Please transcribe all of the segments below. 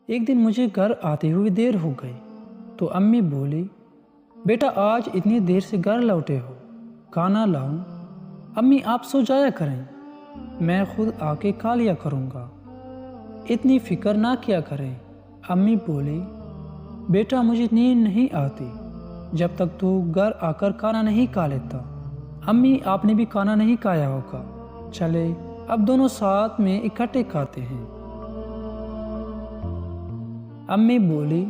ایک دن مجھے گھر آتے ہوئے دیر ہو گئی تو امی بولی، بیٹا آج اتنی دیر سے گھر لوٹے ہو، کھانا لاؤں؟ امی آپ سو جایا کریں، میں خود آ کے کھا لیا کروں گا، اتنی فکر نہ کیا کریں۔ امی بولی، بیٹا مجھے نیند نہیں آتی جب تک تو گھر آ کر کھانا نہیں کھا لیتا۔ امی آپ نے بھی کھانا نہیں کھایا ہوگا، چلے اب دونوں ساتھ میں اکٹھے کھاتے ہیں۔ امی بولی،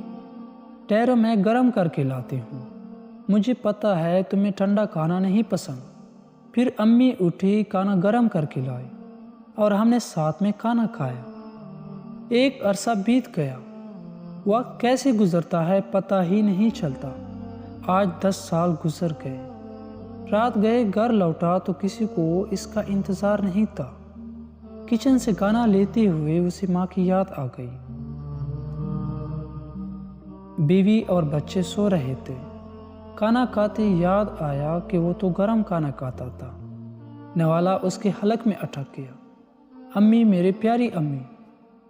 ٹھہرو میں گرم کر کے لاتی ہوں، مجھے پتہ ہے تمہیں ٹھنڈا کھانا نہیں پسند۔ پھر امی اٹھی، کھانا گرم کر کے لائی اور ہم نے ساتھ میں کھانا کھایا۔ ایک عرصہ بیت گیا، وقت کیسے گزرتا ہے پتہ ہی نہیں چلتا۔ آج 10 سال گزر گئے۔ رات گئے گھر لوٹا تو کسی کو اس کا انتظار نہیں تھا۔ کچن سے کھانا لیتے ہوئے اسے ماں کی یاد آ گئی۔ بیوی اور بچے سو رہے تھے۔ کھانا کھاتے یاد آیا کہ وہ تو گرم کھانا کھاتا تھا۔ نوالا اس کے حلق میں اٹک گیا۔ امی، میری پیاری امی،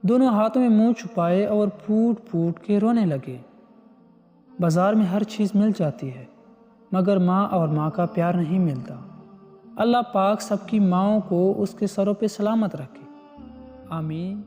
دونوں ہاتھوں میں منہ چھپائے اور پھوٹ پھوٹ کے رونے لگے۔ بازار میں ہر چیز مل جاتی ہے مگر ماں اور ماں کا پیار نہیں ملتا۔ اللہ پاک سب کی ماؤں کو اس کے سروں پہ سلامت رکھے، آمین۔